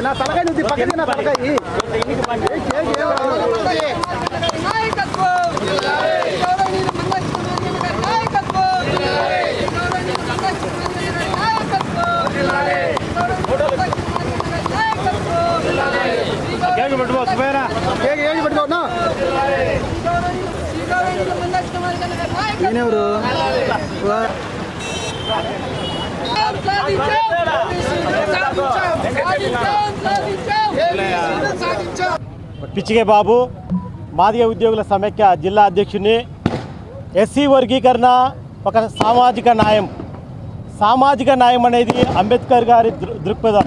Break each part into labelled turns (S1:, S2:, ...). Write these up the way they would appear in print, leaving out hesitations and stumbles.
S1: నా తలకాయ నువ్వు పక్కన నా తలకాయ నేనెవరు
S2: పిచ్చిగే బాబు మాదిగ ఉద్యోగుల సమైక్య జిల్లా అధ్యక్షుని. ఎస్సీ వర్గీకరణ ఒక సామాజిక న్యాయం అనేది అంబేద్కర్ గారి దృక్పథం.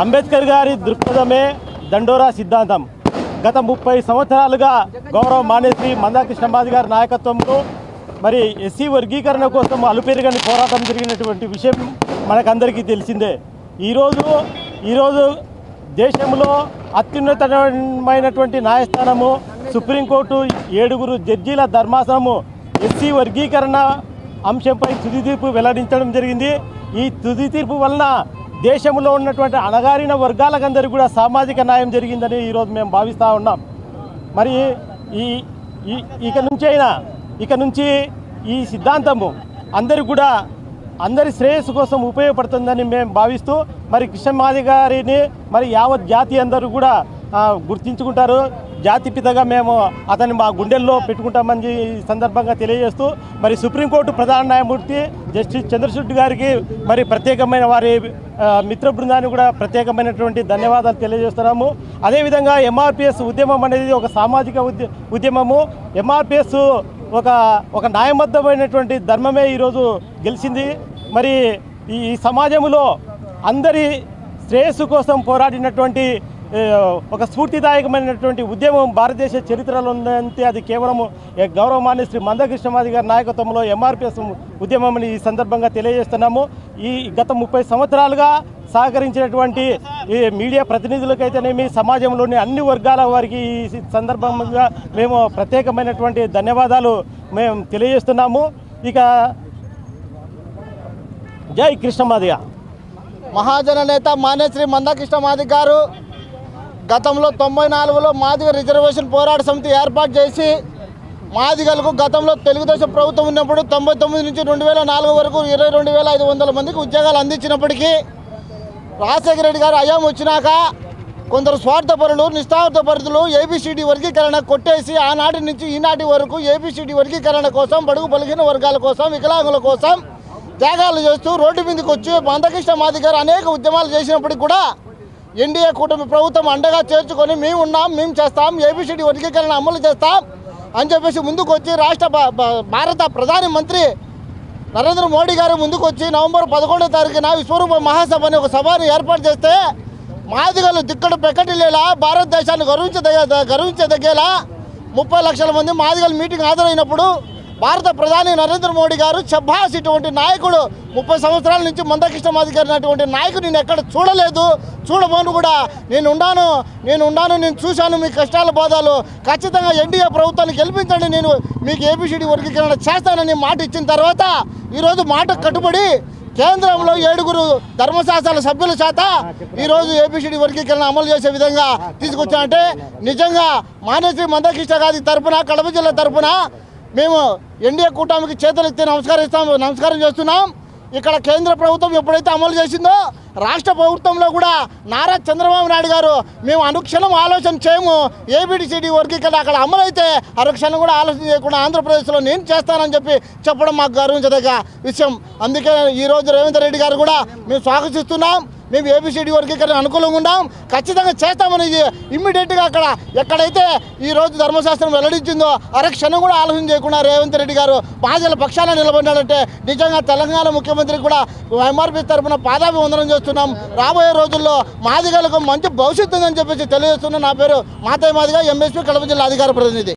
S2: అంబేద్కర్ గారి దృక్పథమే దండోరా సిద్ధాంతం. గత 30 సంవత్సరాలుగా గౌరవ మానేశ్రీ మందాకృష్ణ మాదిగ గారి నాయకత్వంలో మరి ఎస్సీ వర్గీకరణ కోసం అలుపెరగని పోరాటం జరిగినటువంటి విషయం మనకందరికీ తెలిసిందే. ఈరోజు దేశంలో అత్యున్నతమైనటువంటి న్యాయస్థానము సుప్రీంకోర్టు 7 జడ్జీల ధర్మాసనము ఎస్సీ వర్గీకరణ అంశంపై తుది తీర్పు వెల్లడించడం జరిగింది. ఈ తుది తీర్పు వలన దేశంలో ఉన్నటువంటి అణగారిన వర్గాలకందరికీ కూడా సామాజిక న్యాయం జరిగిందని ఈరోజు మేము భావిస్తూ ఉన్నాం. మరి ఇక నుంచి ఈ సిద్ధాంతము అందరి శ్రేయస్సు కోసం ఉపయోగపడుతుందని మేము భావిస్తూ మరి కృష్ణ మాదిగ గారిని మరి యావత్ జాతి అందరూ కూడా గుర్తించుకుంటారు. జాతిపితగా మేము అతన్ని మా గుండెల్లో పెట్టుకుంటామని ఈ సందర్భంగా తెలియజేస్తూ మరి సుప్రీంకోర్టు ప్రధాన న్యాయమూర్తి జస్టిస్ చంద్రచూడ్ గారికి మరి ప్రత్యేకమైన వారి మిత్ర బృందాన్ని కూడా ప్రత్యేకమైనటువంటి ధన్యవాదాలు తెలియజేస్తున్నాము. అదేవిధంగా ఎంఆర్పిఎస్ ఉద్యమం అనేది ఒక సామాజిక ఉద్యమము. ఎంఆర్పిఎస్ ఒక న్యాయబద్ధమైనటువంటి ధర్మమే ఈరోజు గెలిచింది. మరి ఈ సమాజంలో అందరి శ్రేయస్సు కోసం పోరాడినటువంటి ఒక స్ఫూర్తిదాయకమైనటువంటి ఉద్యమం భారతదేశ చరిత్రలో ఉందంటే అది కేవలం గౌరవ మాన్యశ్రీ మందకృష్ణ మాదిగ గారి నాయకత్వంలో ఎంఆర్పిఎస్ ఉద్యమం అని ఈ సందర్భంగా తెలియజేస్తున్నాము. ఈ గత 30 సంవత్సరాలుగా సహకరించినటువంటి ఈ మీడియా ప్రతినిధులకైతేనేమి సమాజంలోని అన్ని వర్గాల వారికి ఈ సందర్భంగా మేము ప్రత్యేకమైనటువంటి ధన్యవాదాలు మేము తెలియజేస్తున్నాము. ఇక జై కృష్ణ మాదిగ.
S1: మహాజన నేత మాన్యశ్రీ మందకృష్ణ మాదిగ గారు గతంలో 94లో మాదిగ రిజర్వేషన్ పోరాట సమితి ఏర్పాటు చేసి మాదిగలకు గతంలో తెలుగుదేశం ప్రభుత్వం ఉన్నప్పుడు 99 నుంచి 2004 వరకు 22,500 మందికి ఉద్యోగాలు అందించినప్పటికీ రాజశేఖర రెడ్డి గారు అయ్యాం వచ్చినాక కొందరు స్వార్థపరులు నిష్ఠార్థపరులు ఏబిసిడి వర్గీకరణ కొట్టేసి ఆనాటి నుంచి ఈనాటి వరకు ఏబిసిడి వర్గీకరణ కోసం బడుగు బలిగిన వర్గాల కోసం వికలాంగుల కోసం త్యాగాలు చేస్తూ రోడ్డు మీదకి వచ్చి మందకృష్ణ మాదిగ గారు అనేక ఉద్యమాలు చేసినప్పటికీ కూడా ఎన్డీఏ కూటమి ప్రభుత్వం అండగా చేర్చుకొని మేము ఉన్నాం, మేము చేస్తాం, ఏబిసిడి వర్గీకరణ అమలు చేస్తాం అని చెప్పేసి ముందుకు వచ్చి భారత ప్రధాని మంత్రి నరేంద్ర మోడీ గారు ముందుకు వచ్చి నవంబర్ 11వ తారీఖున విశ్వరూప మహాసభ అని ఒక సభను ఏర్పాటు చేస్తే మాదిగలు దిక్కడు పెక్కటిలేలా భారతదేశాన్ని గర్వించదగ్గేలా 30 లక్షల మంది మాదిగలు మీటింగ్ హాజరైనప్పుడు భారత ప్రధాని నరేంద్ర మోడీ గారు షబ్బాస్ ఇటువంటి నాయకుడు 30 సంవత్సరాల నుంచి మందకృష్ణ మాదిగ గారు అటువంటి నాయకుడు నేను ఎక్కడ చూడలేదు, చూడబోను కూడా నేను చూశాను మీ కష్టాల బాధలు. ఖచ్చితంగా ఎన్డీఏ ప్రభుత్వాన్ని గెలిపించండి, నేను మీకు ఏబిసిడి వర్గీకరణ చేస్తానని మాట ఇచ్చిన తర్వాత ఈరోజు మాట కట్టుబడి కేంద్రంలో 7 ధర్మశాస్త్రాల సభ్యుల చేత ఈరోజు ఏబిసిడి వర్గీకరణ అమలు చేసే విధంగా తీసుకొచ్చామంటే నిజంగా మాన్యశ్రీ మందకృష్ణ గారి తరఫున కడప జిల్లా తరఫున మేము ఎన్డీఏ కూటమికి చేతులెత్తి నమస్కారం చేస్తున్నాం. ఇక్కడ కేంద్ర ప్రభుత్వం ఎప్పుడైతే అమలు చేసిందో రాష్ట్ర ప్రభుత్వంలో కూడా నారా చంద్రబాబు నాయుడు గారు మేము అనుక్షణం ఆలోచన చేయము, ఏబిసిడి వర్గీకరణ అక్కడ అమలు అయితే అనుక్షణం కూడా ఆలోచన చేయకుండా ఆంధ్రప్రదేశ్లో నేను చేస్తానని చెప్పడం మాకు గర్వించదగ్గ విషయం. అందుకే ఈరోజు రేవంత్ రెడ్డి గారు కూడా మేము స్వాగతిస్తున్నాం. మేము ఏబిసిడి వర్గీకరణ అనుకూలంగా ఉన్నాం, ఖచ్చితంగా చేస్తామని ఇమ్మీడియట్గా అక్కడ ఎక్కడైతే ఈరోజు ధర్మశాస్త్రం వెల్లడించిందో క్షణం కూడా ఆలోచన చేయకుండా రేవంత్ రెడ్డి గారు మాదిగల పక్షాన నిలబడ్డాడంటే నిజంగా తెలంగాణ ముఖ్యమంత్రికి కూడా ఎంఆర్పీ తరఫున పాదాభివందనం చేస్తున్నాం. రాబోయే రోజుల్లో మాదిగలకు మంచి భవిష్యత్తు ఉందని చెప్పేసి తెలియజేస్తున్నా. నా పేరు మాతయ్య మాదిగ, ఎంఎస్పీ కడప జిల్లా అధికార ప్రతినిధి.